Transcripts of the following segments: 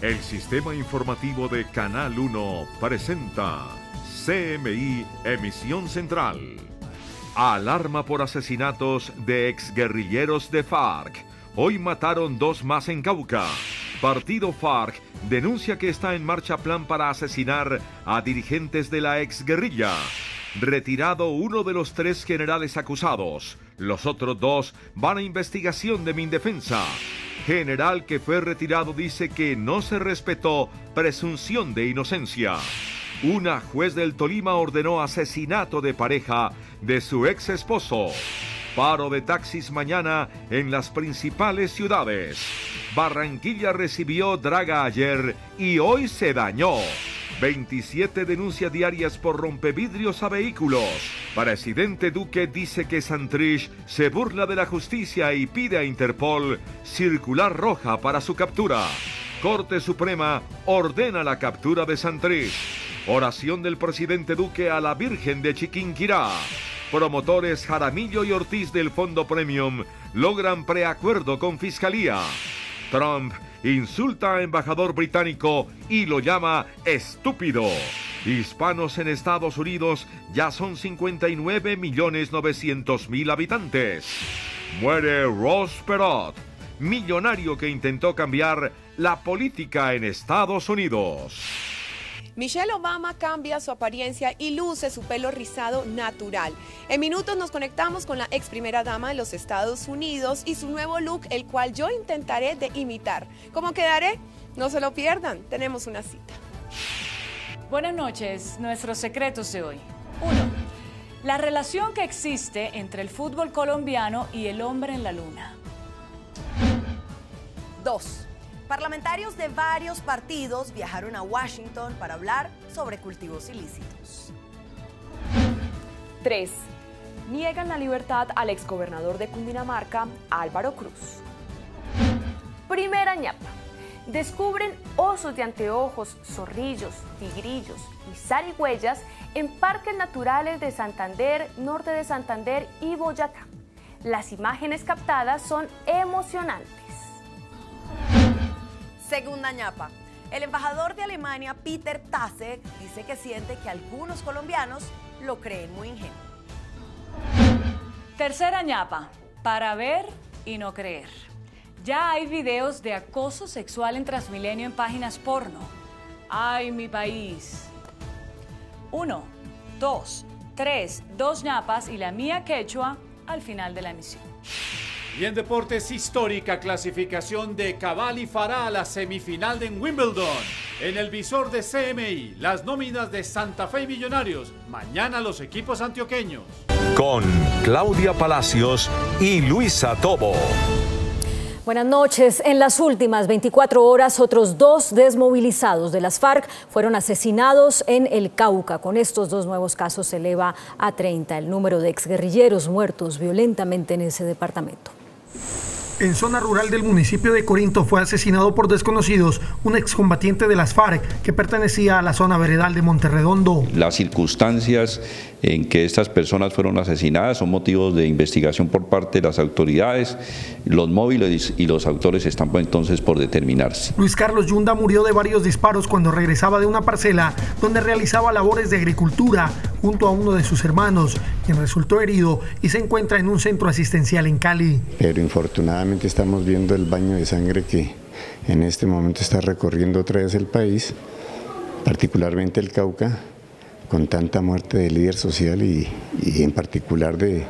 El sistema informativo de Canal 1 presenta CMI Emisión Central. Alarma por asesinatos de exguerrilleros de FARC. Hoy mataron 2 más en Cauca. Partido FARC denuncia que está en marcha plan para asesinar a dirigentes de la exguerrilla. Retirado uno de los 3 generales acusados. Los otros 2 van a investigación de Mindefensa. General que fue retirado dice que no se respetó presunción de inocencia. Una juez del Tolima ordenó asesinato de pareja de su ex esposo. Paro de taxis mañana en las principales ciudades. Barranquilla recibió draga ayer y hoy se dañó. 27 denuncias diarias por rompevidrios a vehículos. Presidente Duque dice que Santrich se burla de la justicia y pide a Interpol circular roja para su captura. Corte Suprema ordena la captura de Santrich. Oración del presidente Duque a la Virgen de Chiquinquirá. Promotores Jaramillo y Ortiz del Fondo Premium logran preacuerdo con Fiscalía. Trump insulta a embajador británico y lo llama estúpido. Hispanos en Estados Unidos ya son 59.900.000 habitantes. Muere Ross Perot, millonario que intentó cambiar la política en Estados Unidos. Michelle Obama cambia su apariencia y luce su pelo rizado natural. En minutos nos conectamos con la ex primera dama de los Estados Unidos y su nuevo look, el cual yo intentaré de imitar. ¿Cómo quedaré? No se lo pierdan, tenemos una cita. Buenas noches, nuestros secretos de hoy. 1. La relación que existe entre el fútbol colombiano y el hombre en la luna. 2. Parlamentarios de varios partidos viajaron a Washington para hablar sobre cultivos ilícitos. 3. Niegan la libertad al exgobernador de Cundinamarca, Álvaro Cruz. Primera ñapa. Descubren osos de anteojos, zorrillos, tigrillos y zarigüeyas en parques naturales de Santander, norte de Santander y Boyacá. Las imágenes captadas son emocionantes. Segunda ñapa. El embajador de Alemania, Peter Tasek, dice que siente que algunos colombianos lo creen muy ingenuo. Tercera ñapa. Para ver y no creer. Ya hay videos de acoso sexual en Transmilenio en páginas porno. ¡Ay, mi país! 1, 2, 3, 2 ñapas y la mía quechua al final de la emisión. Y en deportes, histórica clasificación de Cabal y Farah a la semifinal de Wimbledon. En el visor de CMI, las nóminas de Santa Fe y Millonarios. Mañana los equipos antioqueños. Con Claudia Palacios y Luisa Tobo. Buenas noches. En las últimas 24 horas, otros 2 desmovilizados de las FARC fueron asesinados en el Cauca. Con estos 2 nuevos casos se eleva a 30 el número de exguerrilleros muertos violentamente en ese departamento. En zona rural del municipio de Corinto fue asesinado por desconocidos un excombatiente de las FARC que pertenecía a la zona veredal de Monterredondo. Las circunstancias en que estas personas fueron asesinadas son motivos de investigación por parte de las autoridades. Los móviles y los autores están entonces por determinarse. Luis Carlos Yunda murió de varios disparos cuando regresaba de una parcela donde realizaba labores de agricultura junto a uno de sus hermanos, quien resultó herido y se encuentra en un centro asistencial en Cali. Pero infortunadamente estamos viendo el baño de sangre que en este momento está recorriendo otra vez el país, particularmente el Cauca, con tanta muerte de líder social y en particular de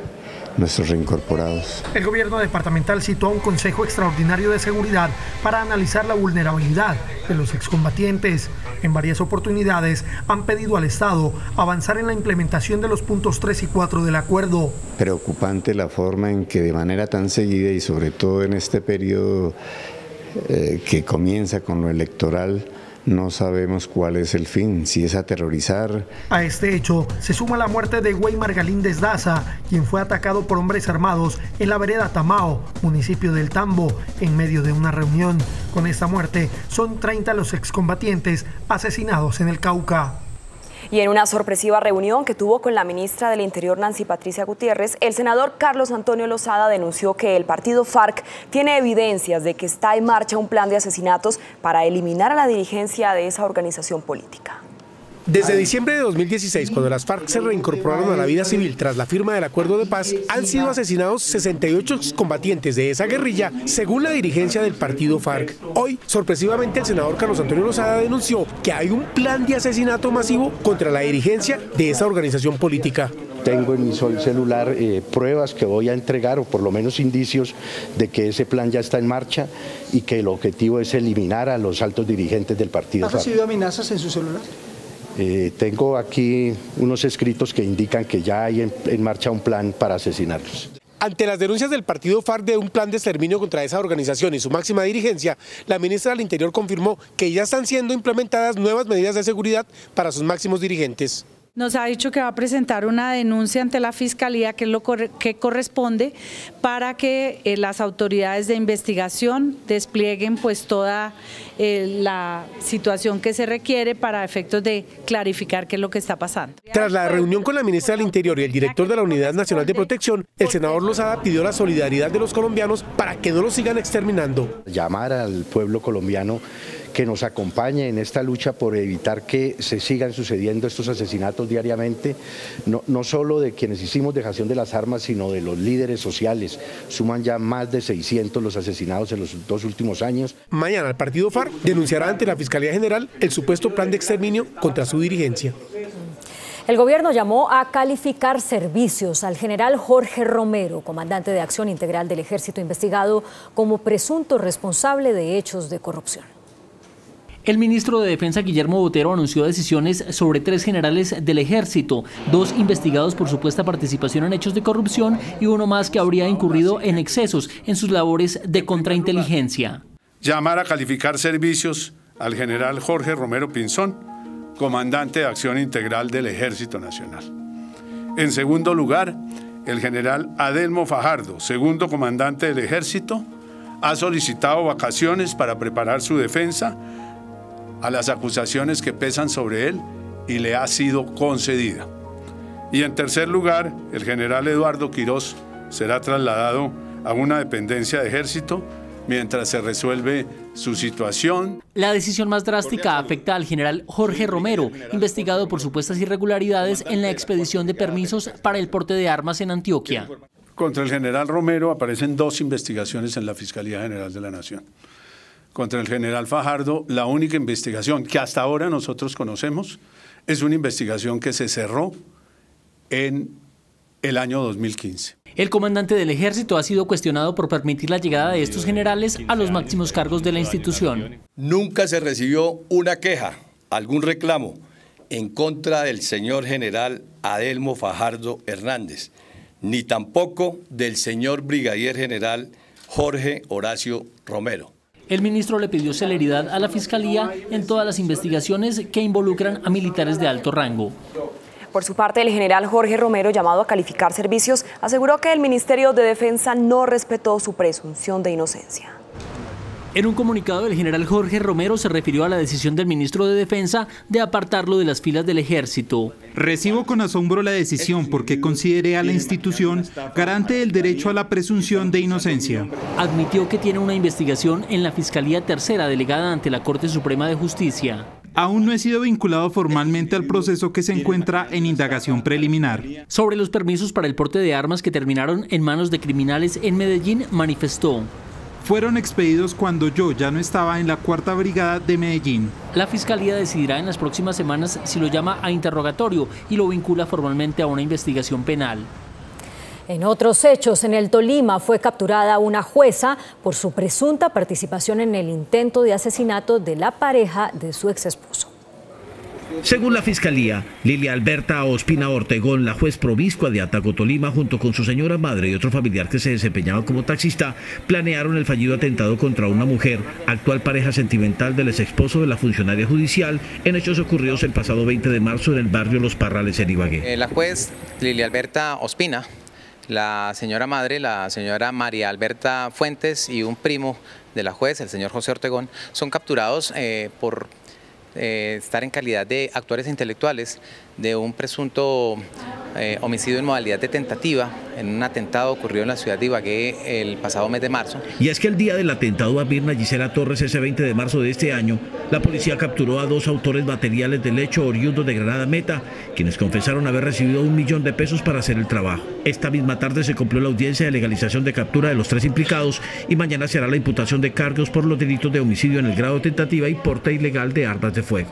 nuestros reincorporados. El gobierno departamental citó a un consejo extraordinario de seguridad para analizar la vulnerabilidad de los excombatientes. En varias oportunidades han pedido al Estado avanzar en la implementación de los puntos 3 y 4 del acuerdo. Preocupante la forma en que de manera tan seguida y sobre todo en este periodo que comienza con lo electoral, no sabemos cuál es el fin, si es aterrorizar. A este hecho se suma la muerte de Weimar Galíndez Daza, quien fue atacado por hombres armados en la vereda Tamao, municipio del Tambo, en medio de una reunión. Con esta muerte son 30 los excombatientes asesinados en el Cauca. Y en una sorpresiva reunión que tuvo con la ministra del Interior, Nancy Patricia Gutiérrez, el senador Carlos Antonio Lozada denunció que el partido FARC tiene evidencias de que está en marcha un plan de asesinatos para eliminar a la dirigencia de esa organización política. Desde diciembre de 2016, cuando las FARC se reincorporaron a la vida civil tras la firma del acuerdo de paz, han sido asesinados 68 combatientes de esa guerrilla, según la dirigencia del partido FARC. Hoy, sorpresivamente, el senador Carlos Antonio Lozada denunció que hay un plan de asesinato masivo contra la dirigencia de esa organización política. Tengo en mi celular pruebas que voy a entregar, o por lo menos indicios de que ese plan ya está en marcha y que el objetivo es eliminar a los altos dirigentes del partido FARC. ¿Ha recibido amenazas en su celular? Tengo aquí unos escritos que indican que ya hay en marcha un plan para asesinarlos. Ante las denuncias del partido FARC de un plan de exterminio contra esa organización y su máxima dirigencia, la ministra del Interior confirmó que ya están siendo implementadas nuevas medidas de seguridad para sus máximos dirigentes. Nos ha dicho que va a presentar una denuncia ante la Fiscalía, que es lo que corresponde, para que las autoridades de investigación desplieguen pues toda la situación que se requiere para efectos de clarificar qué es lo que está pasando. Tras la reunión con la ministra del Interior y el director de la Unidad Nacional de Protección, el senador Lozada pidió la solidaridad de los colombianos para que no los sigan exterminando. Llamar al pueblo colombiano que nos acompañe en esta lucha por evitar que se sigan sucediendo estos asesinatos diariamente, no solo de quienes hicimos dejación de las armas, sino de los líderes sociales. Suman ya más de 600 los asesinados en los 2 últimos años. Mañana el partido FARC denunciará ante la Fiscalía General el supuesto plan de exterminio contra su dirigencia. El gobierno llamó a calificar servicios al general Jorge Romero, comandante de Acción Integral del Ejército, investigado como presunto responsable de hechos de corrupción. El ministro de Defensa, Guillermo Botero, anunció decisiones sobre 3 generales del Ejército, 2 investigados por supuesta participación en hechos de corrupción y uno más que habría incurrido en excesos en sus labores de contrainteligencia. Llamar a calificar servicios al general Jorge Romero Pinzón, comandante de Acción Integral del Ejército Nacional. En segundo lugar, el general Adelmo Fajardo, segundo comandante del Ejército, ha solicitado vacaciones para preparar su defensa a las acusaciones que pesan sobre él y le ha sido concedida. Y en tercer lugar, el general Eduardo Quirós será trasladado a una dependencia de Ejército mientras se resuelve su situación. La decisión más drástica afecta al general Jorge Romero, investigado por supuestas irregularidades en la expedición de permisos para el porte de armas en Antioquia. Contra el general Romero aparecen 2 investigaciones en la Fiscalía General de la Nación. Contra el general Fajardo, la única investigación que hasta ahora nosotros conocemos es una investigación que se cerró en el año 2015. El comandante del Ejército ha sido cuestionado por permitir la llegada de estos generales a los máximos cargos de la institución. Nunca se recibió una queja, algún reclamo en contra del señor general Adelmo Fajardo Hernández, ni tampoco del señor brigadier general Jorge Horacio Romero. El ministro le pidió celeridad a la Fiscalía en todas las investigaciones que involucran a militares de alto rango. Por su parte, el general Jorge Romero, llamado a calificar servicios, aseguró que el Ministerio de Defensa no respetó su presunción de inocencia. En un comunicado, el general Jorge Romero se refirió a la decisión del ministro de Defensa de apartarlo de las filas del Ejército. Recibo con asombro la decisión porque consideré a la institución garante del derecho a la presunción de inocencia. Admitió que tiene una investigación en la Fiscalía Tercera delegada ante la Corte Suprema de Justicia. Aún no he sido vinculado formalmente al proceso que se encuentra en indagación preliminar. Sobre los permisos para el porte de armas que terminaron en manos de criminales en Medellín, manifestó: fueron expedidos cuando yo ya no estaba en la 4ª Brigada de Medellín. La Fiscalía decidirá en las próximas semanas si lo llama a interrogatorio y lo vincula formalmente a una investigación penal. En otros hechos, en el Tolima fue capturada una jueza por su presunta participación en el intento de asesinato de la pareja de su exesposo. Según la Fiscalía, Lilia Alberta Ospina Ortegón, la juez promiscua de Ataco, Tolima, junto con su señora madre y otro familiar que se desempeñaba como taxista, planearon el fallido atentado contra una mujer, actual pareja sentimental del exesposo de la funcionaria judicial, en hechos ocurridos el pasado 20 de marzo en el barrio Los Parrales, en Ibagué. La juez Lilia Alberta Ospina, la señora madre, la señora María Alberta Fuentes y un primo de la juez, el señor José Ortegón, son capturados por estar en calidad de actores intelectuales de un presunto homicidio en modalidad de tentativa en un atentado ocurrido en la ciudad de Ibagué el pasado mes de marzo. Y es que el día del atentado a Mirna Gisela Torres, ese 20 de marzo de este año, la policía capturó a 2 autores materiales del hecho oriundos de Granada Meta, quienes confesaron haber recibido $1 millón para hacer el trabajo. Esta misma tarde se cumplió la audiencia de legalización de captura de los 3 implicados y mañana se hará la imputación de cargos por los delitos de homicidio en el grado de tentativa y porte ilegal de armas de fuego.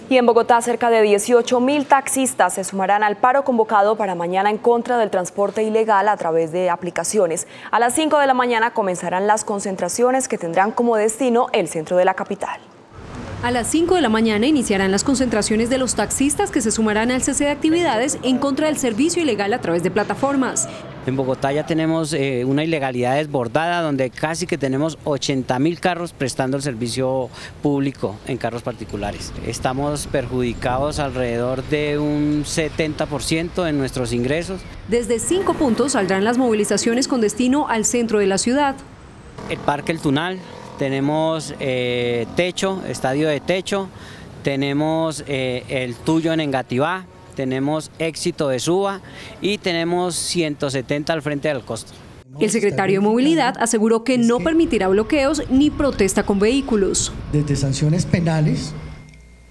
Y en Bogotá, cerca de 18.000 taxistas se sumarán al paro convocado para mañana en contra del transporte ilegal a través de aplicaciones. A las 5 de la mañana comenzarán las concentraciones que tendrán como destino el centro de la capital. A las 5 de la mañana iniciarán las concentraciones de los taxistas que se sumarán al cese de actividades en contra del servicio ilegal a través de plataformas. En Bogotá ya tenemos una ilegalidad desbordada donde casi que tenemos 80.000 carros prestando el servicio público en carros particulares. Estamos perjudicados alrededor de un 70% en nuestros ingresos. Desde 5 puntos saldrán las movilizaciones con destino al centro de la ciudad. El Parque El Tunal, tenemos Techo, Estadio de Techo, tenemos el Tuyo en Engativá, tenemos Éxito de Suba y tenemos 170 al frente del Costo. El secretario de Movilidad aseguró que no permitirá bloqueos ni protesta con vehículos. Desde sanciones penales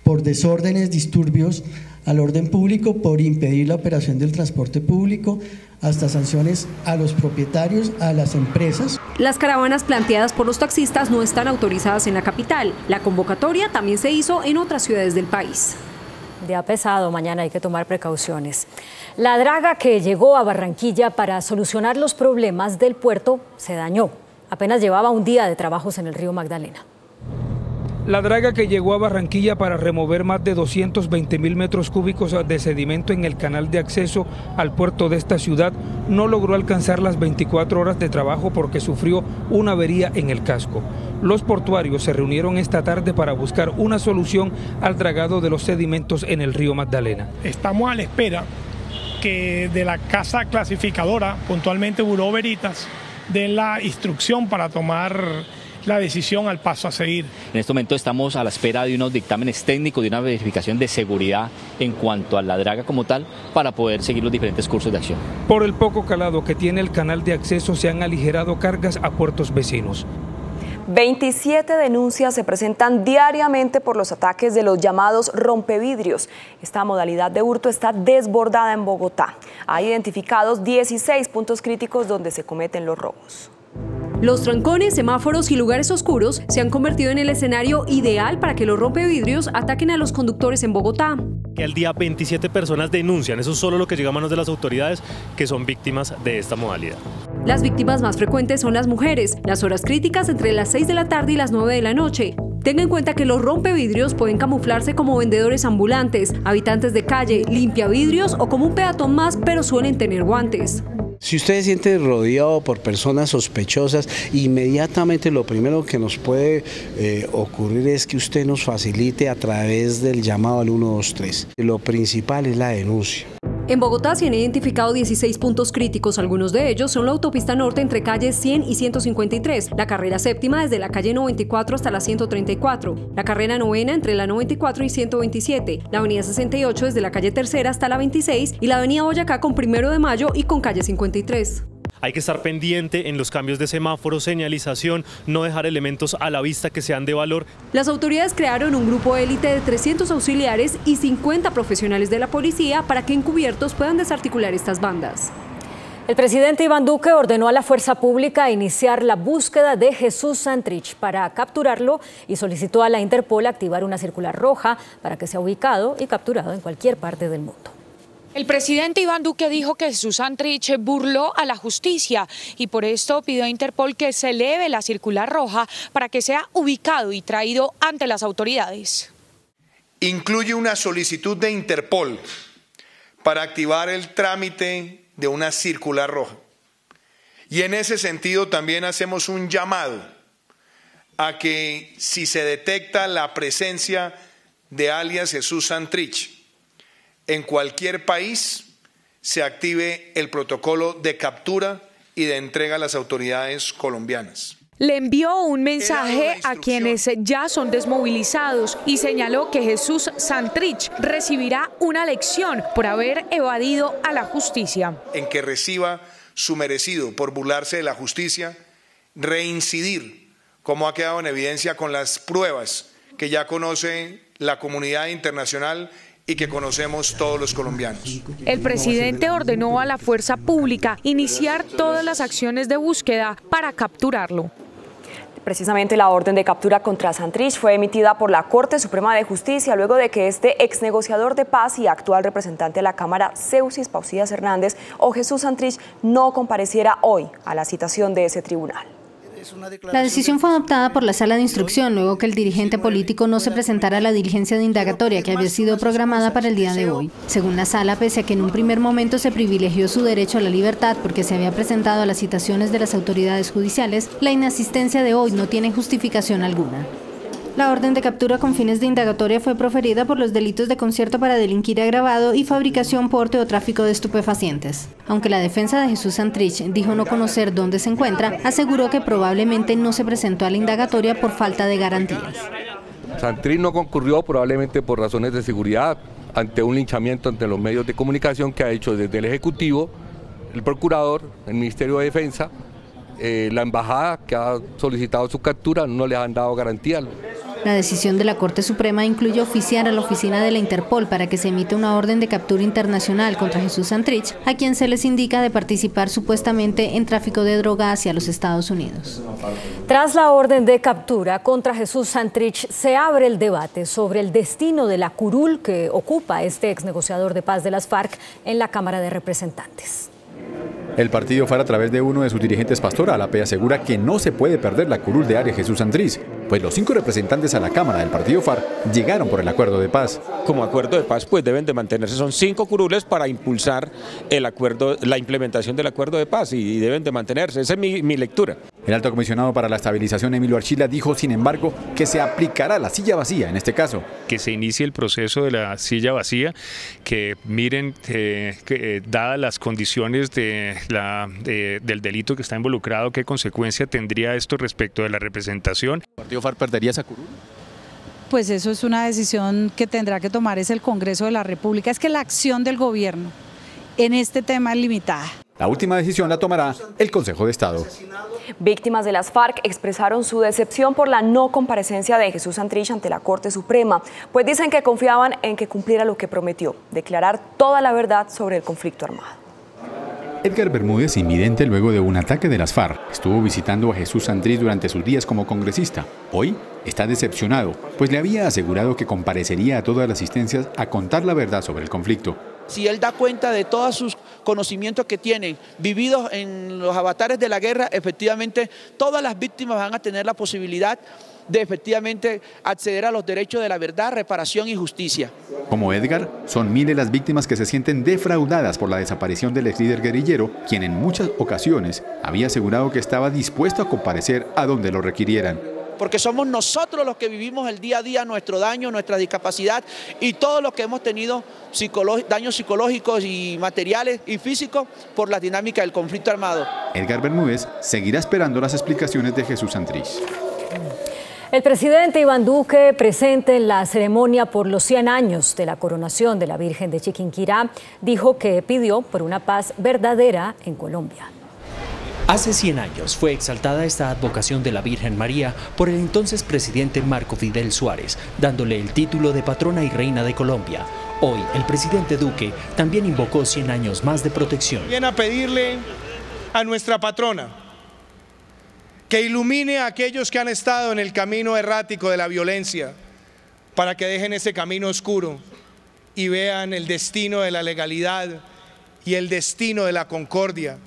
por desórdenes, disturbios al orden público, por impedir la operación del transporte público, hasta sanciones a los propietarios, a las empresas. Las caravanas planteadas por los taxistas no están autorizadas en la capital. La convocatoria también se hizo en otras ciudades del país. Día pesado, mañana hay que tomar precauciones. La draga que llegó a Barranquilla para solucionar los problemas del puerto se dañó. Apenas llevaba un día de trabajos en el río Magdalena. La draga que llegó a Barranquilla para remover más de 220.000 metros cúbicos de sedimento en el canal de acceso al puerto de esta ciudad no logró alcanzar las 24 horas de trabajo porque sufrió una avería en el casco. Los portuarios se reunieron esta tarde para buscar una solución al dragado de los sedimentos en el río Magdalena. Estamos a la espera que de la casa clasificadora, puntualmente Buró Veritas, den la instrucción para tomar la decisión al paso a seguir. En este momento estamos a la espera de unos dictámenes técnicos, de una verificación de seguridad en cuanto a la draga como tal, para poder seguir los diferentes cursos de acción. Por el poco calado que tiene el canal de acceso, se han aligerado cargas a puertos vecinos. 27 denuncias se presentan diariamente por los ataques de los llamados rompevidrios. Esta modalidad de hurto está desbordada en Bogotá. Hay identificados 16 puntos críticos donde se cometen los robos. Los trancones, semáforos y lugares oscuros se han convertido en el escenario ideal para que los rompevidrios ataquen a los conductores en Bogotá. Que al día 27 personas denuncian, eso es solo lo que llega a manos de las autoridades, que son víctimas de esta modalidad. Las víctimas más frecuentes son las mujeres, las horas críticas entre las 6 de la tarde y las 9 de la noche. Tenga en cuenta que los rompevidrios pueden camuflarse como vendedores ambulantes, habitantes de calle, limpiavidrios o como un peatón más, pero suelen tener guantes. Si usted se siente rodeado por personas sospechosas, inmediatamente lo primero que nos puede ocurrir es que usted nos facilite a través del llamado al 123. Lo principal es la denuncia. En Bogotá se han identificado 16 puntos críticos, algunos de ellos son la autopista norte entre calles 100 y 153, la carrera séptima desde la calle 94 hasta la 134, la carrera novena entre la 94 y 127, la avenida 68 desde la calle tercera hasta la 26 y la avenida Boyacá con 1 de Mayo y con calle 53. Hay que estar pendiente en los cambios de semáforo, señalización, no dejar elementos a la vista que sean de valor. Las autoridades crearon un grupo élite de 300 auxiliares y 50 profesionales de la policía para que encubiertos puedan desarticular estas bandas. El presidente Iván Duque ordenó a la fuerza pública iniciar la búsqueda de Jesús Santrich para capturarlo y solicitó a la Interpol activar una circular roja para que sea ubicado y capturado en cualquier parte del mundo. El presidente Iván Duque dijo que Jesús Santrich burló a la justicia y por esto pidió a Interpol que se eleve la circular roja para que sea ubicado y traído ante las autoridades. Incluye una solicitud de Interpol para activar el trámite de una circular roja. Y en ese sentido también hacemos un llamado a que si se detecta la presencia de alias Jesús Santrich en cualquier país, se active el protocolo de captura y de entrega a las autoridades colombianas. le envió un mensaje a quienes ya son desmovilizados y señaló que Jesús Santrich recibirá una lección por haber evadido a la justicia. En que reciba su merecido por burlarse de la justicia, reincidir, como ha quedado en evidencia con las pruebas que ya conoce la comunidad internacional y que conocemos todos los colombianos. El presidente ordenó a la fuerza pública iniciar todas las acciones de búsqueda para capturarlo. Precisamente la orden de captura contra Santrich fue emitida por la Corte Suprema de Justicia luego de que este ex negociador de paz y actual representante de la Cámara, Seusis Pausías Hernández, o Jesús Santrich, no compareciera hoy a la citación de ese tribunal. La decisión fue adoptada por la Sala de Instrucción luego que el dirigente político no se presentara a la diligencia de indagatoria que había sido programada para el día de hoy. Según la Sala, pese a que en un primer momento se privilegió su derecho a la libertad porque se había presentado a las citaciones de las autoridades judiciales, la inasistencia de hoy no tiene justificación alguna. La orden de captura con fines de indagatoria fue proferida por los delitos de concierto para delinquir agravado y fabricación, porte o tráfico de estupefacientes. Aunque la defensa de Jesús Santrich dijo no conocer dónde se encuentra, aseguró que probablemente no se presentó a la indagatoria por falta de garantías. Santrich no concurrió probablemente por razones de seguridad ante un linchamiento ante los medios de comunicación que ha hecho desde el Ejecutivo, el Procurador, el Ministerio de Defensa, la Embajada que ha solicitado su captura, no les han dado garantía. La decisión de la Corte Suprema incluye oficiar a la oficina de la Interpol para que se emita una orden de captura internacional contra Jesús Santrich, a quien se les indica de participar supuestamente en tráfico de droga hacia los Estados Unidos. Tras la orden de captura contra Jesús Santrich, se abre el debate sobre el destino de la curul que ocupa este ex negociador de paz de las FARC en la Cámara de Representantes. El partido FARC, a través de uno de sus dirigentes, Pastor Alape, asegura que no se puede perder la curul de área Jesús Santrich, pues los 5 representantes a la Cámara del partido FARC llegaron por el acuerdo de paz. Como acuerdo de paz, pues deben de mantenerse, son 5 curules para impulsar el acuerdo, la implementación del acuerdo de paz, y deben de mantenerse, esa es mi lectura. El alto comisionado para la estabilización, Emilio Archila, dijo, sin embargo, que se aplicará la silla vacía en este caso. Que se inicie el proceso de la silla vacía, que miren, dadas las condiciones del delito que está involucrado, qué consecuencia tendría esto respecto de la representación. ¿El partido FARC perdería esa curul? Pues eso es una decisión que tendrá que tomar el Congreso de la República. Es que la acción del gobierno en este tema es limitada. La última decisión la tomará el Consejo de Estado. Víctimas de las FARC expresaron su decepción por la no comparecencia de Jesús Santrich ante la Corte Suprema, pues dicen que confiaban en que cumpliera lo que prometió, declarar toda la verdad sobre el conflicto armado. Edgar Bermúdez, invidente luego de un ataque de las FARC, estuvo visitando a Jesús Santrich durante sus días como congresista. Hoy está decepcionado, pues le había asegurado que comparecería a todas las asistencias a contar la verdad sobre el conflicto. Si él da cuenta de todos sus conocimientos que tienen vividos en los avatares de la guerra, efectivamente todas las víctimas van a tener la posibilidad de efectivamente acceder a los derechos de la verdad, reparación y justicia. Como Edgar, son miles las víctimas que se sienten defraudadas por la desaparición del ex líder guerrillero, quien en muchas ocasiones había asegurado que estaba dispuesto a comparecer a donde lo requirieran. Porque somos nosotros los que vivimos el día a día nuestro daño, nuestra discapacidad y todo lo que hemos tenido daños psicológicos y materiales y físicos por la dinámica del conflicto armado. Edgar Bermúdez seguirá esperando las explicaciones de Jesús Santrich. El presidente Iván Duque, presente en la ceremonia por los 100 años de la coronación de la Virgen de Chiquinquirá, dijo que pidió por una paz verdadera en Colombia. Hace 100 años fue exaltada esta advocación de la Virgen María por el entonces presidente Marco Fidel Suárez, dándole el título de patrona y reina de Colombia. Hoy, el presidente Duque también invocó 100 años más de protección. Viene a pedirle a nuestra patrona que ilumine a aquellos que han estado en el camino errático de la violencia, para que dejen ese camino oscuro y vean el destino de la legalidad y el destino de la concordia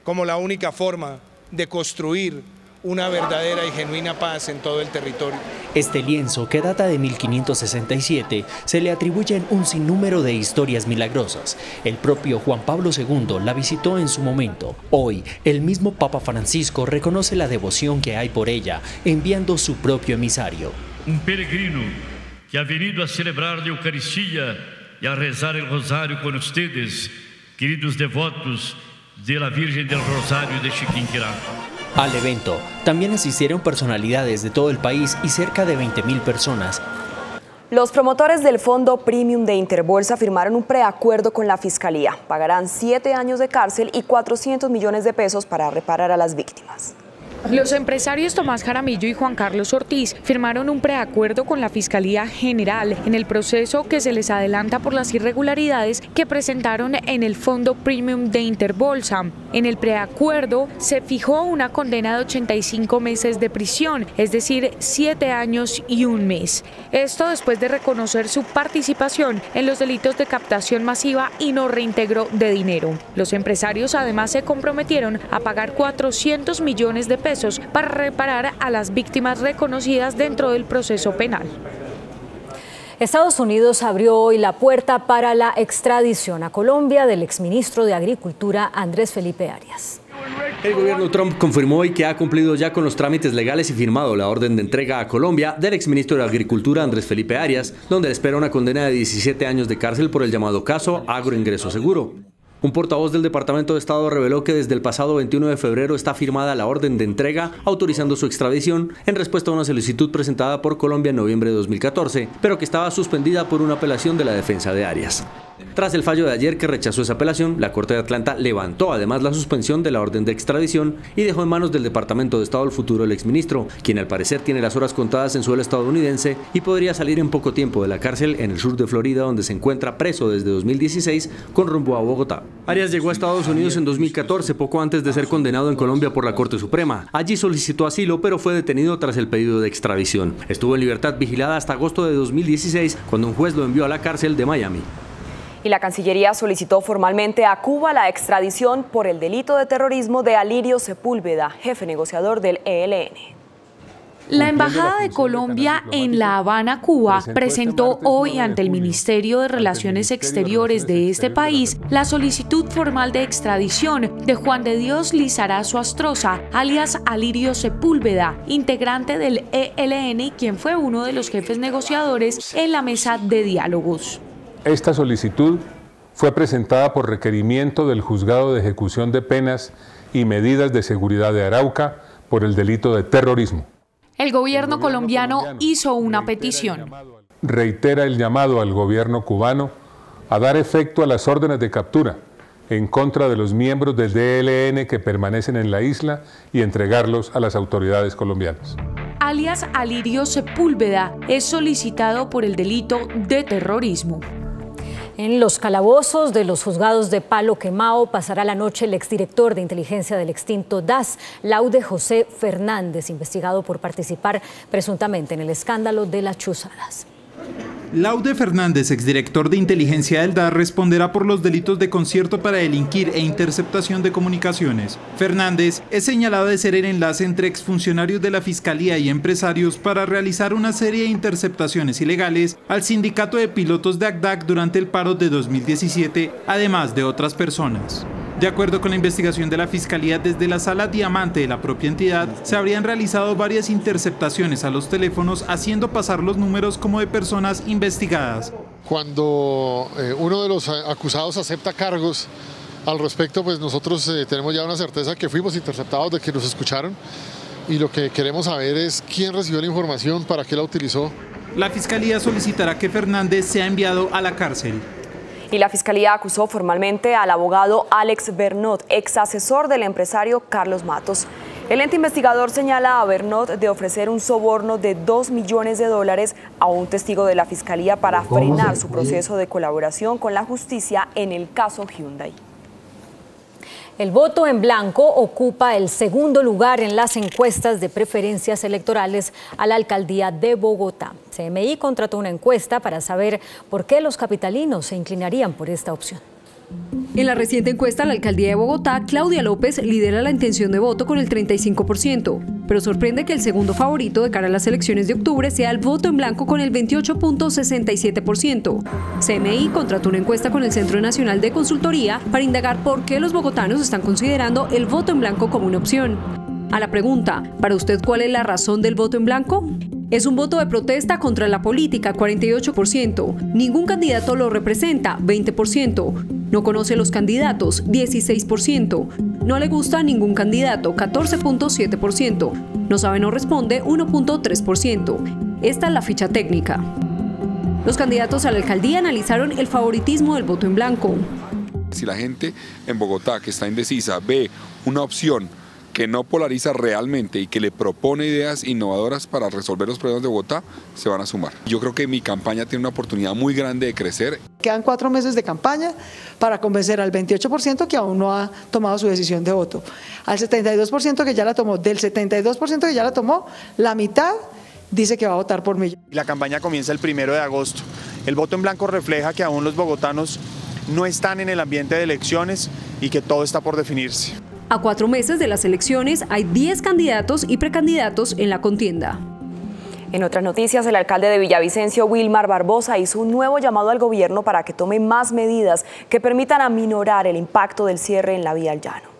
como la única forma de construir una verdadera y genuina paz en todo el territorio. Este lienzo, que data de 1567, se le atribuyen un sinnúmero de historias milagrosas. El propio Juan Pablo II la visitó en su momento. Hoy, el mismo Papa Francisco reconoce la devoción que hay por ella, enviando su propio emisario. Un peregrino que ha venido a celebrar la Eucaristía y a rezar el rosario con ustedes, queridos devotos de la Virgen del Rosario de Chiquinquirá. Al evento también asistieron personalidades de todo el país y cerca de 20.000 personas. Los promotores del Fondo Premium de Interbolsa firmaron un preacuerdo con la Fiscalía. Pagarán 7 años de cárcel y 400 millones de pesos para reparar a las víctimas. Los empresarios Tomás Jaramillo y Juan Carlos Ortiz firmaron un preacuerdo con la Fiscalía General en el proceso que se les adelanta por las irregularidades que presentaron en el Fondo Premium de Interbolsa. En el preacuerdo se fijó una condena de 85 meses de prisión, es decir, 7 años y 1 mes. Esto después de reconocer su participación en los delitos de captación masiva y no reintegro de dinero. Los empresarios además se comprometieron a pagar 400 millones de pesos para reparar a las víctimas reconocidas dentro del proceso penal. Estados Unidos abrió hoy la puerta para la extradición a Colombia del exministro de Agricultura Andrés Felipe Arias. El gobierno Trump confirmó hoy que ha cumplido ya con los trámites legales y firmado la orden de entrega a Colombia del exministro de Agricultura Andrés Felipe Arias, donde le espera una condena de 17 años de cárcel por el llamado caso Agroingreso Seguro. Un portavoz del Departamento de Estado reveló que desde el pasado 21 de febrero está firmada la orden de entrega autorizando su extradición en respuesta a una solicitud presentada por Colombia en noviembre de 2014, pero que estaba suspendida por una apelación de la defensa de Arias. Tras el fallo de ayer que rechazó esa apelación, la Corte de Atlanta levantó además la suspensión de la orden de extradición y dejó en manos del Departamento de Estado el futuro del exministro, quien al parecer tiene las horas contadas en suelo estadounidense y podría salir en poco tiempo de la cárcel en el sur de Florida, donde se encuentra preso desde 2016 con rumbo a Bogotá. Arias llegó a Estados Unidos en 2014, poco antes de ser condenado en Colombia por la Corte Suprema. Allí solicitó asilo, pero fue detenido tras el pedido de extradición. Estuvo en libertad vigilada hasta agosto de 2016, cuando un juez lo envió a la cárcel de Miami. Y la Cancillería solicitó formalmente a Cuba la extradición por el delito de terrorismo de Alirio Sepúlveda, jefe negociador del ELN. La Embajada de Colombia en La Habana, Cuba, presentó hoy ante el Ministerio de Relaciones Exteriores de este país la solicitud formal de extradición de Juan de Dios Lizarazo Astroza, alias Alirio Sepúlveda, integrante del ELN, quien fue uno de los jefes negociadores en la mesa de diálogos. Esta solicitud fue presentada por requerimiento del Juzgado de Ejecución de Penas y Medidas de Seguridad de Arauca por el delito de terrorismo. El gobierno colombiano hizo una petición. Reitera el llamado al gobierno cubano a dar efecto a las órdenes de captura en contra de los miembros del ELN que permanecen en la isla y entregarlos a las autoridades colombianas. Alias Alirio Sepúlveda es solicitado por el delito de terrorismo. En los calabozos de los juzgados de Palo Quemao pasará la noche el exdirector de inteligencia del extinto DAS, Laude José Fernández, investigado por participar presuntamente en el escándalo de las chuzadas. Laude Fernández, exdirector de inteligencia del DAS, responderá por los delitos de concierto para delinquir e interceptación de comunicaciones. Fernández es señalado de ser el enlace entre exfuncionarios de la Fiscalía y empresarios para realizar una serie de interceptaciones ilegales al sindicato de pilotos de ACDAC durante el paro de 2017, además de otras personas. De acuerdo con la investigación de la Fiscalía, desde la Sala Diamante de la propia entidad, se habrían realizado varias interceptaciones a los teléfonos, haciendo pasar los números como de personas investigadas. Cuando uno de los acusados acepta cargos al respecto, pues nosotros tenemos ya una certeza que fuimos interceptados, de que nos escucharon, y lo que queremos saber es quién recibió la información, para qué la utilizó. La Fiscalía solicitará que Fernández sea enviado a la cárcel. Y la Fiscalía acusó formalmente al abogado Alex Bernot, ex asesor del empresario Carlos Matos. El ente investigador señala a Bernot de ofrecer un soborno de $2 millones a un testigo de la Fiscalía para frenar su proceso de colaboración con la justicia en el caso Hyundai. El voto en blanco ocupa el segundo lugar en las encuestas de preferencias electorales a la alcaldía de Bogotá. CMI contrató una encuesta para saber por qué los capitalinos se inclinarían por esta opción. En la reciente encuesta a la alcaldía de Bogotá, Claudia López lidera la intención de voto con el 35%, pero sorprende que el segundo favorito de cara a las elecciones de octubre sea el voto en blanco con el 28.67%. CMI contrató una encuesta con el Centro Nacional de Consultoría para indagar por qué los bogotanos están considerando el voto en blanco como una opción. A la pregunta, ¿para usted cuál es la razón del voto en blanco? Es un voto de protesta contra la política, 48%. Ningún candidato lo representa, 20%. No conoce a los candidatos, 16%. No le gusta a ningún candidato, 14.7%. No sabe, no responde, 1.3%. Esta es la ficha técnica. Los candidatos a la alcaldía analizaron el favoritismo del voto en blanco. Si la gente en Bogotá que está indecisa ve una opción que no polariza realmente y que le propone ideas innovadoras para resolver los problemas de Bogotá, se van a sumar. Yo creo que mi campaña tiene una oportunidad muy grande de crecer. Quedan 4 meses de campaña para convencer al 28% que aún no ha tomado su decisión de voto, al 72% que ya la tomó, del 72% que ya la tomó, la mitad dice que va a votar por mí. La campaña comienza el 1 de agosto. El voto en blanco refleja que aún los bogotanos no están en el ambiente de elecciones y que todo está por definirse. A 4 meses de las elecciones hay 10 candidatos y precandidatos en la contienda. En otras noticias, el alcalde de Villavicencio, Wilmar Barbosa, hizo un nuevo llamado al gobierno para que tome más medidas que permitan aminorar el impacto del cierre en la vía al llano.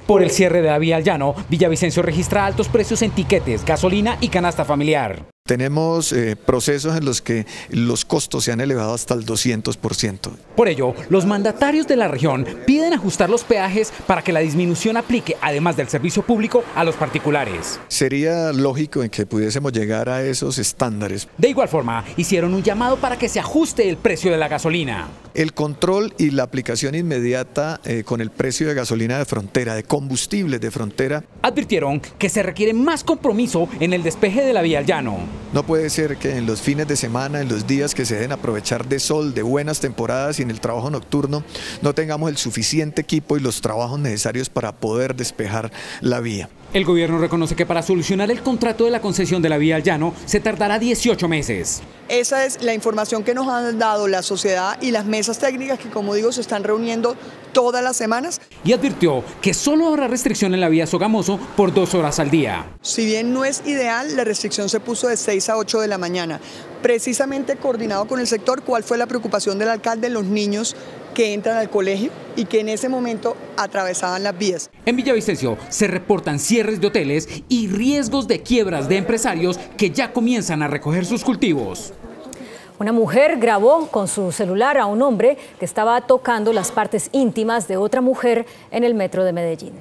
Por el cierre de la vía al llano, Villavicencio registra altos precios en tiquetes, gasolina y canasta familiar. Tenemos procesos en los que los costos se han elevado hasta el 200%. Por ello, los mandatarios de la región piden ajustar los peajes para que la disminución aplique, además del servicio público, a los particulares. Sería lógico en que pudiésemos llegar a esos estándares. De igual forma, hicieron un llamado para que se ajuste el precio de la gasolina. El control y la aplicación inmediata con el precio de gasolina de frontera, de combustibles de frontera. Advirtieron que se requiere más compromiso en el despeje de la vía al llano. No puede ser que en los fines de semana, en los días que se deben aprovechar de sol, de buenas temporadas y en el trabajo nocturno, no tengamos el suficiente equipo y los trabajos necesarios para poder despejar la vía. El gobierno reconoce que para solucionar el contrato de la concesión de la vía al llano se tardará 18 meses. Esa es la información que nos han dado la sociedad y las mesas técnicas que, como digo, se están reuniendo todas las semanas. Y advirtió que solo habrá restricción en la vía Sogamoso por 2 horas al día. Si bien no es ideal, la restricción se puso de 6 a 8 de la mañana. Precisamente coordinado con el sector, ¿cuál fue la preocupación del alcalde? Los niños que entran al colegio y que en ese momento atravesaban las vías. En Villavicencio se reportan cierres de hoteles y riesgos de quiebras de empresarios que ya comienzan a recoger sus cultivos. Una mujer grabó con su celular a un hombre que estaba tocando las partes íntimas de otra mujer en el metro de Medellín.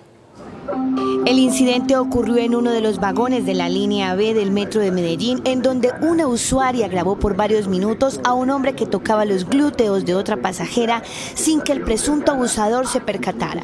El incidente ocurrió en uno de los vagones de la línea B del metro de Medellín, en donde una usuaria grabó por varios minutos a un hombre que tocaba los glúteos de otra pasajera sin que el presunto abusador se percatara.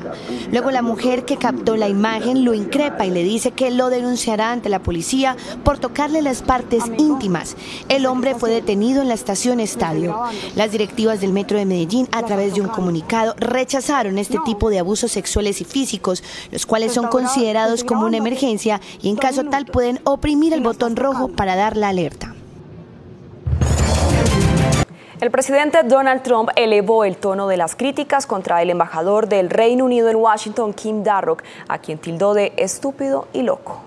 Luego la mujer que captó la imagen lo increpa y le dice que lo denunciará ante la policía por tocarle las partes íntimas. El hombre fue detenido en la estación Estadio. Las directivas del metro de Medellín, a través de un comunicado, rechazaron este tipo de abusos sexuales y físicos, los cuales son considerados como una emergencia y en caso tal pueden oprimir el botón rojo para dar la alerta. El presidente Donald Trump elevó el tono de las críticas contra el embajador del Reino Unido en Washington, Kim Darroch, a quien tildó de estúpido y loco.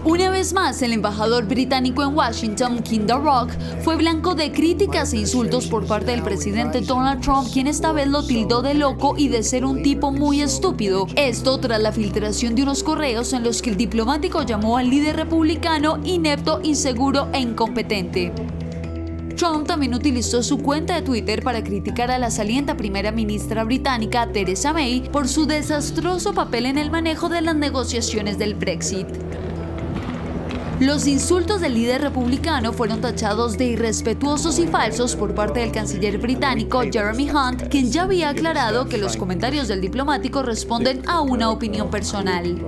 Una vez más, el embajador británico en Washington, Kim Darroch, fue blanco de críticas e insultos por parte del presidente Donald Trump, quien esta vez lo tildó de loco y de ser un tipo muy estúpido. Esto tras la filtración de unos correos en los que el diplomático llamó al líder republicano inepto, inseguro e incompetente. Trump también utilizó su cuenta de Twitter para criticar a la saliente primera ministra británica, Theresa May, por su desastroso papel en el manejo de las negociaciones del Brexit. Los insultos del líder republicano fueron tachados de irrespetuosos y falsos por parte del canciller británico Jeremy Hunt, quien ya había aclarado que los comentarios del diplomático responden a una opinión personal.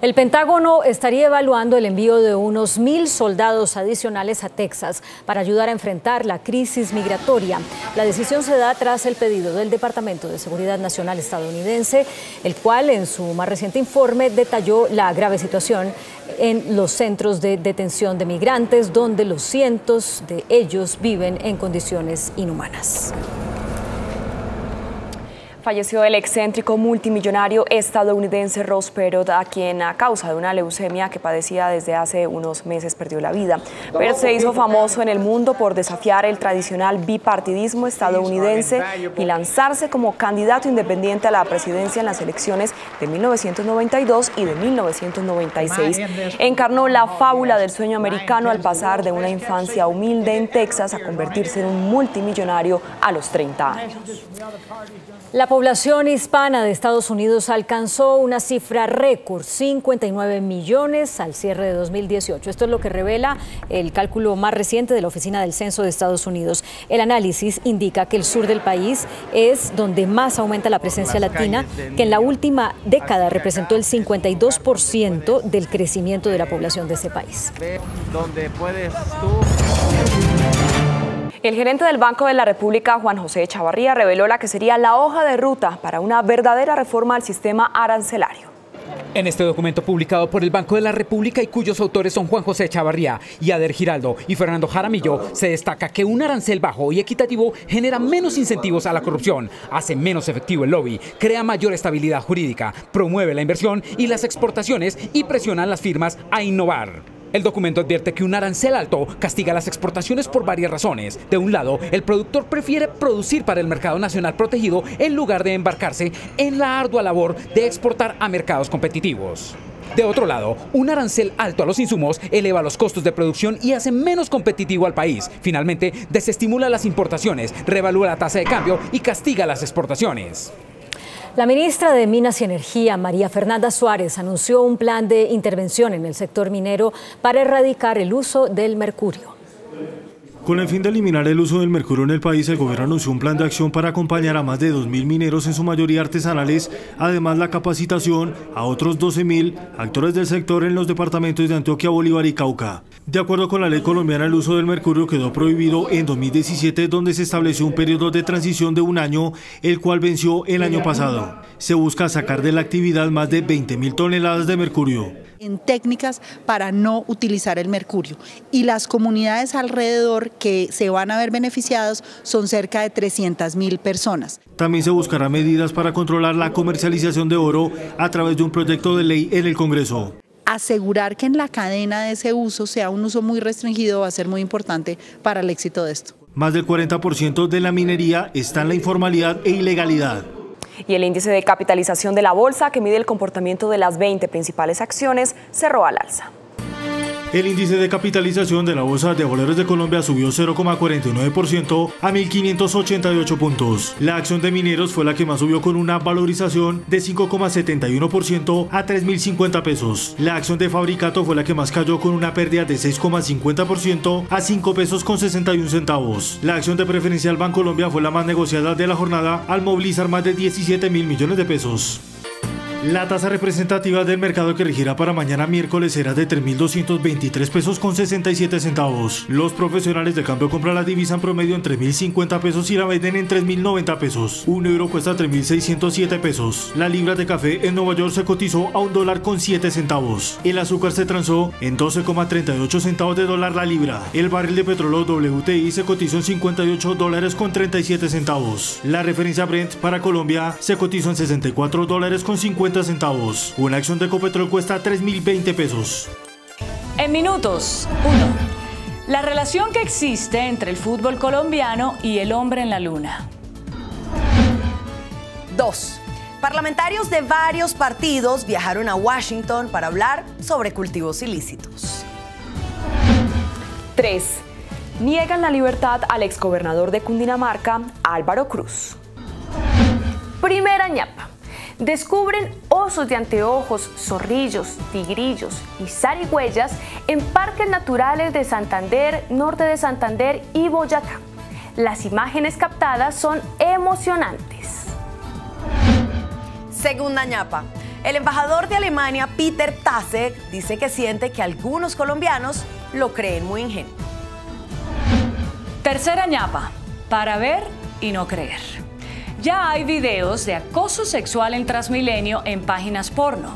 El Pentágono estaría evaluando el envío de unos 1.000 soldados adicionales a Texas para ayudar a enfrentar la crisis migratoria. La decisión se da tras el pedido del Departamento de Seguridad Nacional estadounidense, el cual en su más reciente informe detalló la grave situación en los centros de detención de migrantes, donde los cientos de ellos viven en condiciones inhumanas. Falleció el excéntrico multimillonario estadounidense Ross Perot, a quien a causa de una leucemia que padecía desde hace unos meses perdió la vida. Perot se hizo famoso en el mundo por desafiar el tradicional bipartidismo estadounidense y lanzarse como candidato independiente a la presidencia en las elecciones de 1992 y de 1996. Encarnó la fábula del sueño americano al pasar de una infancia humilde en Texas a convertirse en un multimillonario a los 30 años. La población hispana de Estados Unidos alcanzó una cifra récord, 59 millones al cierre de 2018. Esto es lo que revela el cálculo más reciente de la Oficina del Censo de Estados Unidos. El análisis indica que el sur del país es donde más aumenta la presencia latina, que en la última década representó el 52% del crecimiento de la población de ese país. El gerente del Banco de la República, Juan José Echavarría, reveló la que sería la hoja de ruta para una verdadera reforma al sistema arancelario. En este documento publicado por el Banco de la República y cuyos autores son Juan José Echavarría, Yader Giraldo y Fernando Jaramillo, se destaca que un arancel bajo y equitativo genera menos incentivos a la corrupción, hace menos efectivo el lobby, crea mayor estabilidad jurídica, promueve la inversión y las exportaciones y presiona a las firmas a innovar. El documento advierte que un arancel alto castiga las exportaciones por varias razones. De un lado, el productor prefiere producir para el mercado nacional protegido en lugar de embarcarse en la ardua labor de exportar a mercados competitivos. De otro lado, un arancel alto a los insumos eleva los costos de producción y hace menos competitivo al país. Finalmente, desestimula las importaciones, revalúa la tasa de cambio y castiga las exportaciones. La ministra de Minas y Energía, María Fernanda Suárez, anunció un plan de intervención en el sector minero para erradicar el uso del mercurio. Con el fin de eliminar el uso del mercurio en el país, el gobierno anunció un plan de acción para acompañar a más de 2.000 mineros, en su mayoría artesanales, además la capacitación a otros 12.000 actores del sector en los departamentos de Antioquia, Bolívar y Cauca. De acuerdo con la ley colombiana, el uso del mercurio quedó prohibido en 2017, donde se estableció un periodo de transición de un año, el cual venció el año pasado. Se busca sacar de la actividad más de 20.000 toneladas de mercurio. En técnicas para no utilizar el mercurio, y las comunidades alrededor que se van a ver beneficiadas son cerca de 300.000 personas. También se buscará medidas para controlar la comercialización de oro a través de un proyecto de ley en el Congreso. Asegurar que en la cadena de ese uso sea un uso muy restringido va a ser muy importante para el éxito de esto. Más del 40% de la minería está en la informalidad e ilegalidad. Y el índice de capitalización de la bolsa, que mide el comportamiento de las 20 principales acciones, cerró al alza. El índice de capitalización de la Bolsa de Valores de Colombia subió 0,49% a 1.588 puntos. La acción de Mineros fue la que más subió, con una valorización de 5,71% a 3.050 pesos. La acción de Fabricato fue la que más cayó, con una pérdida de 6,50% a 5 pesos con 61 centavos. La acción de Preferencial Bancolombia fue la más negociada de la jornada, al movilizar más de 17.000 millones de pesos. La tasa representativa del mercado que regirá para mañana miércoles será de 3.223 pesos con 67 centavos. Los profesionales de cambio compran la divisa en promedio en 3.050 pesos y la venden en 3.090 pesos. Un euro cuesta 3.607 pesos. La libra de café en Nueva York se cotizó a $1.07. El azúcar se transó en 12,38 centavos de dólar la libra. El barril de petróleo WTI se cotizó en $58.37. La referencia Brent para Colombia se cotizó en $64.50. Una acción de Ecopetrol cuesta 3.020 pesos. En minutos, 1. La relación que existe entre el fútbol colombiano y el hombre en la luna. 2. Parlamentarios de varios partidos viajaron a Washington para hablar sobre cultivos ilícitos. 3. Niegan la libertad al exgobernador de Cundinamarca, Álvaro Cruz. Primera ñapa. Descubren osos de anteojos, zorrillos, tigrillos y zarigüeyas en parques naturales de Santander, norte de Santander y Boyacá. Las imágenes captadas son emocionantes. Segunda ñapa. El embajador de Alemania, Peter Tasek, dice que siente que algunos colombianos lo creen muy ingenuo. Tercera ñapa. Para ver y no creer. Ya hay videos de acoso sexual en Transmilenio en páginas porno.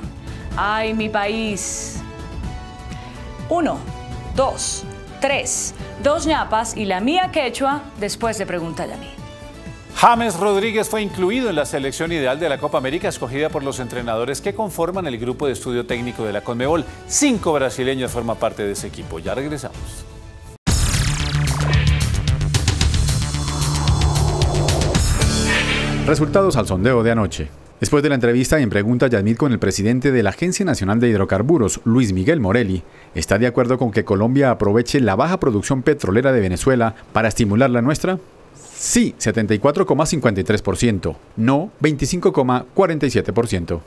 ¡Ay, mi país! 1, 2, 3. 2 ñapas y la mía quechua después de Pregúntale a mí. James Rodríguez fue incluido en la selección ideal de la Copa América escogida por los entrenadores que conforman el grupo de estudio técnico de la Conmebol. 5 brasileños forman parte de ese equipo. Ya regresamos. Resultados al sondeo de anoche. Después de la entrevista en Pregunta Yamid con el presidente de la Agencia Nacional de Hidrocarburos, Luis Miguel Morelli, está de acuerdo con que Colombia aproveche la baja producción petrolera de Venezuela para estimular la nuestra. Sí, 74,53%. No, 25,47%.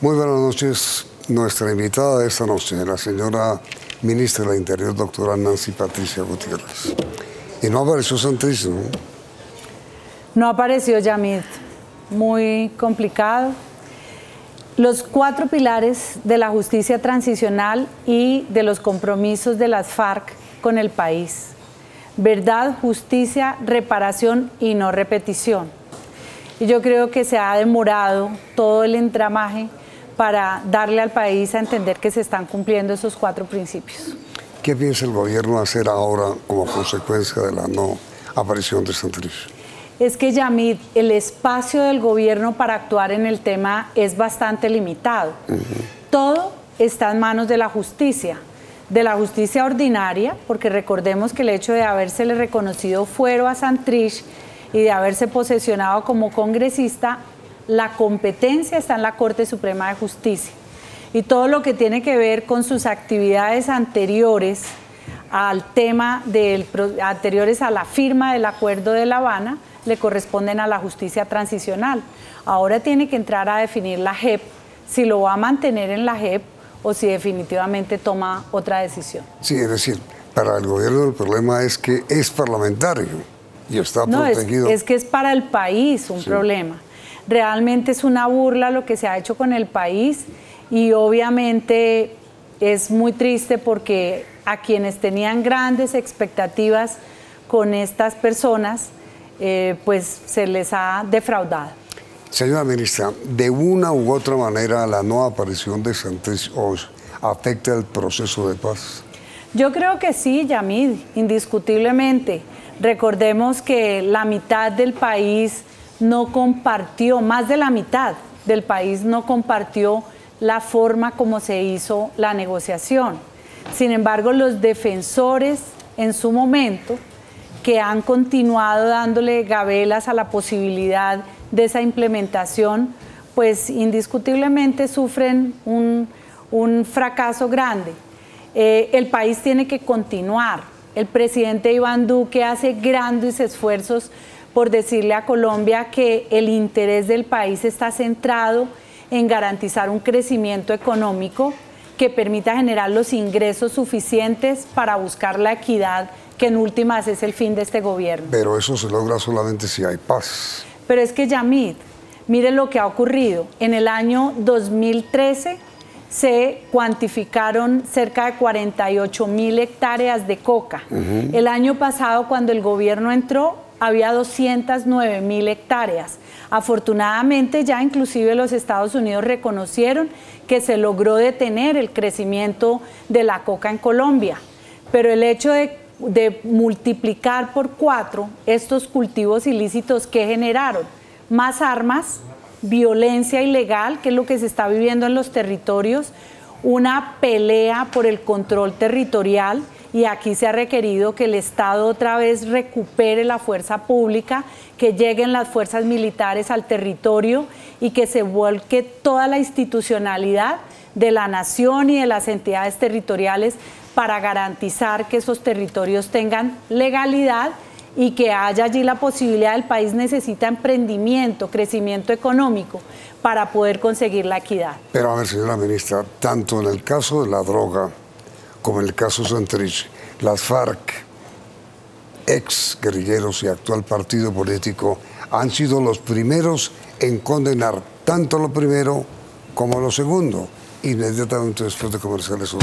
Muy buenas noches. Nuestra invitada de esta noche, la señora ministra del Interior, doctora Nancy Patricia Gutiérrez. Y no apareció Santrich, ¿no? No apareció Yamid. Muy complicado. Los 4 pilares de la justicia transicional y de los compromisos de las FARC con el país. Verdad, justicia, reparación y no repetición. Y yo creo que se ha demorado todo el entramaje para darle al país a entender que se están cumpliendo esos 4 principios. ¿Qué piensa el gobierno hacer ahora como consecuencia de la no aparición de Santrich? Es que, Yamid, el espacio del gobierno para actuar en el tema es bastante limitado. Todo está en manos de la justicia ordinaria, porque recordemos que el hecho de habérsele reconocido fuero a Santrich y de haberse posesionado como congresista, la competencia está en la Corte Suprema de Justicia. Y todo lo que tiene que ver con sus actividades anteriores al tema anteriores a la firma del Acuerdo de La Habana, le corresponden a la justicia transicional. Ahora tiene que entrar a definir la JEP, si lo va a mantener en la JEP o si definitivamente toma otra decisión. Sí, es decir, para el gobierno el problema es que es parlamentario y está protegido. Es que es para el país un problema. Realmente es una burla lo que se ha hecho con el país y obviamente es muy triste porque a quienes tenían grandes expectativas con estas personas, pues se les ha defraudado. Señora ministra, ¿de una u otra manera la no aparición de Santrich hoy afecta el proceso de paz? Yo creo que sí, Yamid, indiscutiblemente. Recordemos que la mitad del país no compartió, más de la mitad del país no compartió la forma como se hizo la negociación. Sin embargo, los defensores en su momento, que han continuado dándole gabelas a la posibilidad de esa implementación, pues indiscutiblemente sufren un fracaso grande. El país tiene que continuar. El presidente Iván Duque hace grandes esfuerzos por decirle a Colombia que el interés del país está centrado en garantizar un crecimiento económico que permita generar los ingresos suficientes para buscar la equidad, que en últimas es el fin de este gobierno. Pero eso se logra solamente si hay paz. Pero es que, Yamid, mire lo que ha ocurrido. En el año 2013 se cuantificaron cerca de 48.000 hectáreas de coca. El año pasado, cuando el gobierno entró, había 209.000 hectáreas. Afortunadamente, ya inclusive los Estados Unidos reconocieron que se logró detener el crecimiento de la coca en Colombia. Pero el hecho de multiplicar por 4 estos cultivos ilícitos que generaron más armas, violencia ilegal, que es lo que se está viviendo en los territorios, una pelea por el control territorial, y aquí se ha requerido que el Estado otra vez recupere la fuerza pública, que lleguen las fuerzas militares al territorio y que se vuelque toda la institucionalidad de la nación y de las entidades territoriales para garantizar que esos territorios tengan legalidad y que haya allí la posibilidad. El país necesita emprendimiento, crecimiento económico para poder conseguir la equidad. Pero a ver, señora ministra, tanto en el caso de la droga como en el caso Santrich, las FARC, ex guerrilleros y actual partido político, han sido los primeros en condenar tanto lo primero como lo segundo, inmediatamente después de comerciales.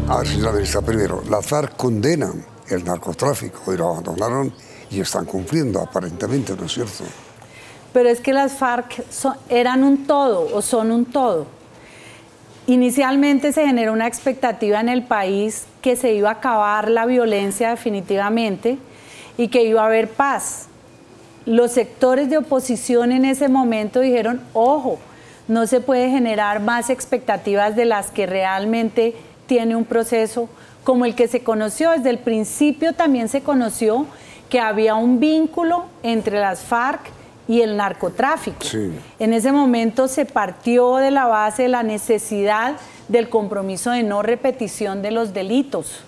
A ver, señora ministra, primero, las FARC condenan el narcotráfico y lo abandonaron y están cumpliendo, aparentemente, ¿no es cierto? pero es que las FARC eran un todo o son un todo. Inicialmente se generó una expectativa en el país que se iba a acabar la violencia definitivamente y que iba a haber paz. Los sectores de oposición en ese momento dijeron, ojo, no se puede generar más expectativas de las que realmente tiene un proceso como el que se conoció. Desde el principio también se conoció que había un vínculo entre las FARC y el narcotráfico. Sí. En ese momento se partió de la base de la necesidad del compromiso de no repetición de los delitos.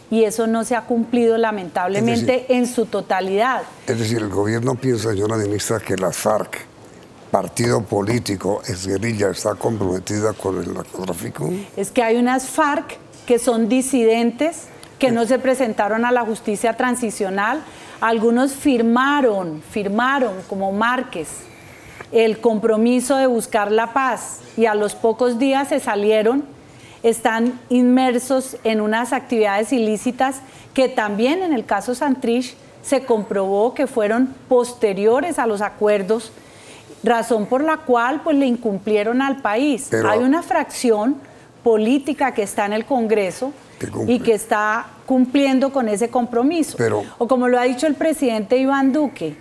Y eso no se ha cumplido lamentablemente en su totalidad. Es decir, el gobierno piensa, señora ministra, que las FARC, partido político, es guerrilla, está comprometida con el narcotráfico. Es que hay unas FARC que son disidentes, que no se presentaron a la justicia transicional. Algunos firmaron como Márquez el compromiso de buscar la paz y a los pocos días se salieron. Están inmersos en unas actividades ilícitas que también en el caso Santrich se comprobó que fueron posteriores a los acuerdos, razón por la cual pues le incumplieron al país. Pero hay una fracción política que está en el Congreso y que está cumpliendo con ese compromiso. O como lo ha dicho el presidente Iván Duque,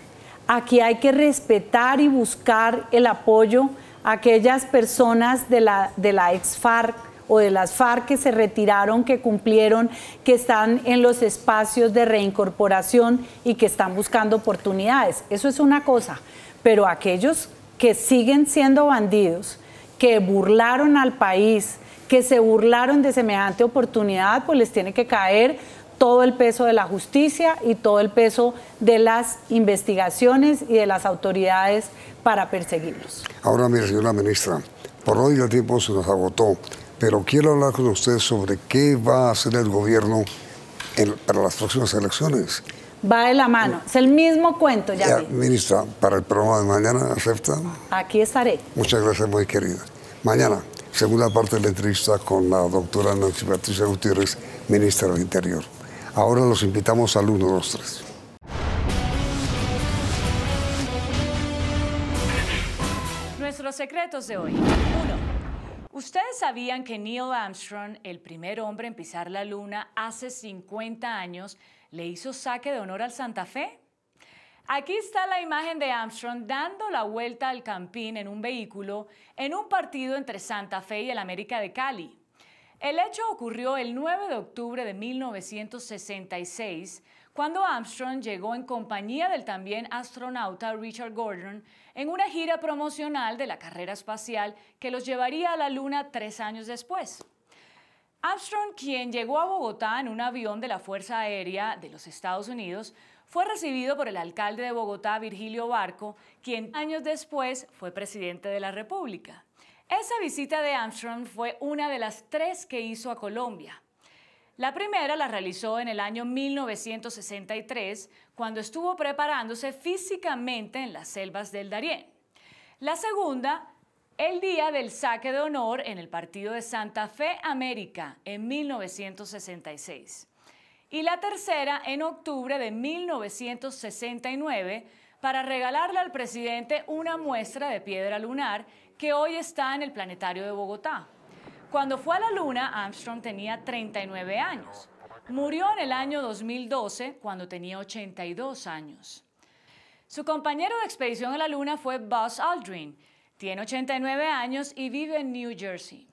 aquí hay que respetar y buscar el apoyo a aquellas personas de la ex-FARC o de las FARC que se retiraron, que cumplieron, que están en los espacios de reincorporación y que están buscando oportunidades. Eso es una cosa, pero aquellos que siguen siendo bandidos, que burlaron al país, que se burlaron de semejante oportunidad, pues les tiene que caer todo el peso de la justicia y todo el peso de las investigaciones y de las autoridades para perseguirlos. Ahora, mire, señora ministra, por hoy el tiempo se nos agotó, pero quiero hablar con usted sobre qué va a hacer el gobierno para las próximas elecciones. Va de la mano, es el mismo cuento, ya. Ministra, para el programa de mañana, ¿acepta? Aquí estaré. Muchas gracias, muy querida. Mañana, segunda parte de la entrevista con la doctora Nancy Patricia Gutiérrez, ministra del Interior. Ahora los invitamos al 1, 2, 3. Nuestros secretos de hoy. 1. ¿Ustedes sabían que Neil Armstrong, el primer hombre en pisar la luna hace 50 años, le hizo saque de honor al Santa Fe? Aquí está la imagen de Armstrong dando la vuelta al campín en un vehículo en un partido entre Santa Fe y el América de Cali. El hecho ocurrió el 9 de octubre de 1966, cuando Armstrong llegó en compañía del también astronauta Richard Gordon en una gira promocional de la carrera espacial que los llevaría a la Luna 3 años después. Armstrong, quien llegó a Bogotá en un avión de la Fuerza Aérea de los Estados Unidos, fue recibido por el alcalde de Bogotá, Virgilio Barco, quien años después fue presidente de la República. Esa visita de Armstrong fue una de las 3 que hizo a Colombia. La primera la realizó en el año 1963, cuando estuvo preparándose físicamente en las selvas del Darién. La segunda, el día del saque de honor en el partido de Santa Fe América en 1966. Y la tercera en octubre de 1969 para regalarle al presidente una muestra de piedra lunar que hoy está en el planetario de Bogotá. Cuando fue a la Luna, Armstrong tenía 39 años. Murió en el año 2012 cuando tenía 82 años. Su compañero de expedición a la Luna fue Buzz Aldrin. Tiene 89 años y vive en New Jersey.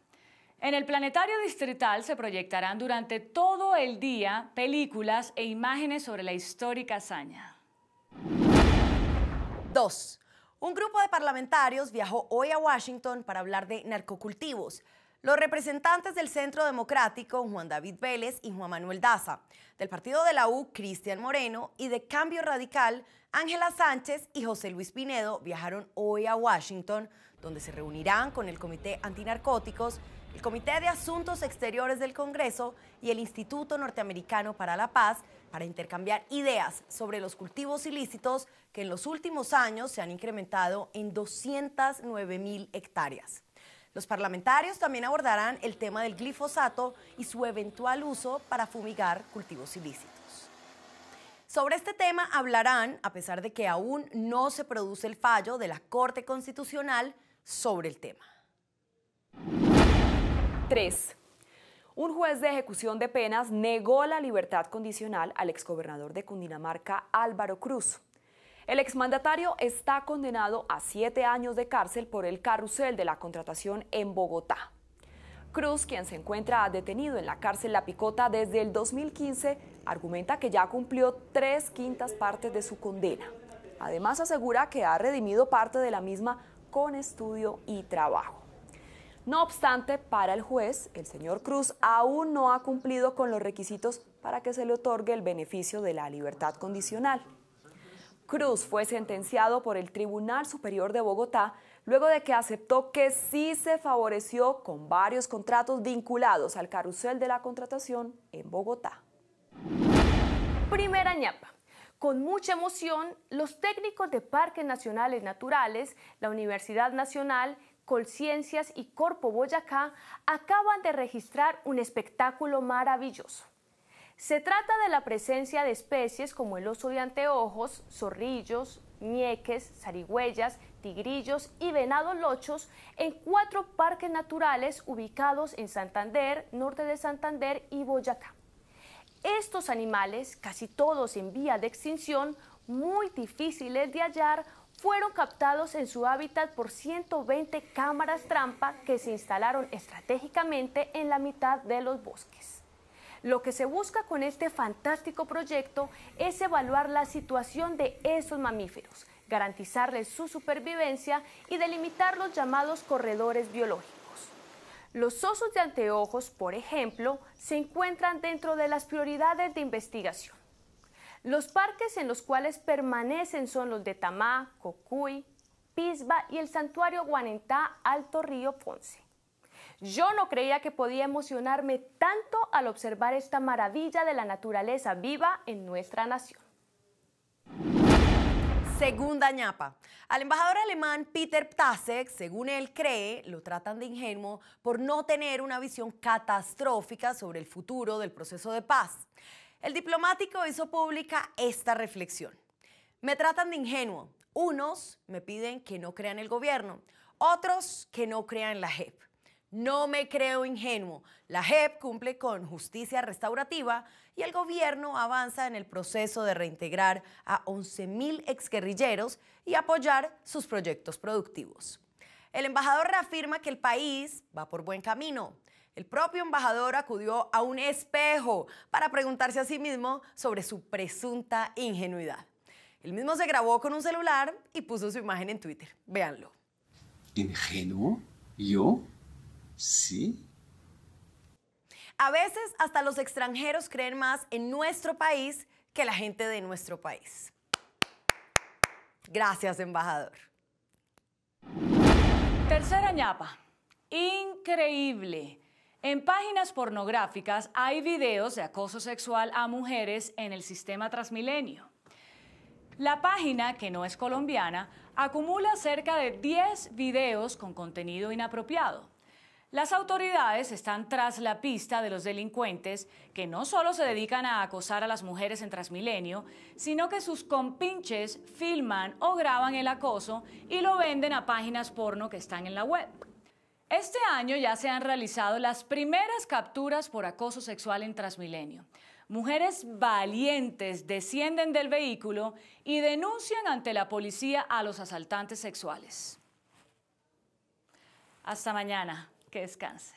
En el planetario distrital se proyectarán durante todo el día películas e imágenes sobre la histórica hazaña. 2. Un grupo de parlamentarios viajó hoy a Washington para hablar de narcocultivos. Los representantes del Centro Democrático, Juan David Vélez y Juan Manuel Daza, del partido de la U, Cristian Moreno, y de Cambio Radical, Ángela Sánchez y José Luis Pinedo viajaron hoy a Washington, donde se reunirán con el Comité Antinarcóticos, el Comité de Asuntos Exteriores del Congreso y el Instituto Norteamericano para la Paz para intercambiar ideas sobre los cultivos ilícitos que en los últimos años se han incrementado en 209.000 hectáreas. Los parlamentarios también abordarán el tema del glifosato y su eventual uso para fumigar cultivos ilícitos. Sobre este tema hablarán, a pesar de que aún no se produce el fallo de la Corte Constitucional sobre el tema. 3. Un juez de ejecución de penas negó la libertad condicional al exgobernador de Cundinamarca, Álvaro Cruz. El exmandatario está condenado a 7 años de cárcel por el carrusel de la contratación en Bogotá. Cruz, quien se encuentra detenido en la cárcel La Picota desde el 2015, argumenta que ya cumplió 3/5 partes de su condena. Además, asegura que ha redimido parte de la misma con estudio y trabajo. No obstante, para el juez, el señor Cruz aún no ha cumplido con los requisitos para que se le otorgue el beneficio de la libertad condicional. Cruz fue sentenciado por el Tribunal Superior de Bogotá luego de que aceptó que sí se favoreció con varios contratos vinculados al carrusel de la contratación en Bogotá. Primera ñapa. Con mucha emoción, los técnicos de Parques Nacionales Naturales, la Universidad Nacional, Colciencias y Corpo Boyacá acaban de registrar un espectáculo maravilloso. Se trata de la presencia de especies como el oso de anteojos, zorrillos, ñeques, zarigüeyas, tigrillos y venados lochos en 4 parques naturales ubicados en Santander, norte de Santander y Boyacá. Estos animales, casi todos en vía de extinción, muy difíciles de hallar, fueron captados en su hábitat por 120 cámaras trampa que se instalaron estratégicamente en la mitad de los bosques. Lo que se busca con este fantástico proyecto es evaluar la situación de esos mamíferos, garantizarles su supervivencia y delimitar los llamados corredores biológicos. Los osos de anteojos, por ejemplo, se encuentran dentro de las prioridades de investigación. Los parques en los cuales permanecen son los de Tamá, Cocuy, Pisba y el santuario Guanentá Alto Río Ponce. Yo no creía que podía emocionarme tanto al observar esta maravilla de la naturaleza viva en nuestra nación. Segunda ñapa. Al embajador alemán Peter Ptasek, según él cree, lo tratan de ingenuo por no tener una visión catastrófica sobre el futuro del proceso de paz. El diplomático hizo pública esta reflexión. Me tratan de ingenuo. Unos me piden que no crea en el gobierno, otros que no crea en la JEP. No me creo ingenuo. La JEP cumple con justicia restaurativa y el gobierno avanza en el proceso de reintegrar a 11.000 exguerrilleros y apoyar sus proyectos productivos. El embajador reafirma que el país va por buen camino. El propio embajador acudió a un espejo para preguntarse a sí mismo sobre su presunta ingenuidad. Él mismo se grabó con un celular y puso su imagen en Twitter. Véanlo. ¿Ingenuo? ¿Yo? ¿Sí? A veces hasta los extranjeros creen más en nuestro país que la gente de nuestro país. Gracias, embajador. Tercera ñapa. Increíble. En páginas pornográficas hay videos de acoso sexual a mujeres en el sistema Transmilenio. La página, que no es colombiana, acumula cerca de 10 videos con contenido inapropiado. Las autoridades están tras la pista de los delincuentes que no solo se dedican a acosar a las mujeres en Transmilenio, sino que sus compinches filman o graban el acoso y lo venden a páginas porno que están en la web. Este año ya se han realizado las primeras capturas por acoso sexual en Transmilenio. Mujeres valientes descienden del vehículo y denuncian ante la policía a los asaltantes sexuales. Hasta mañana. Que descanse.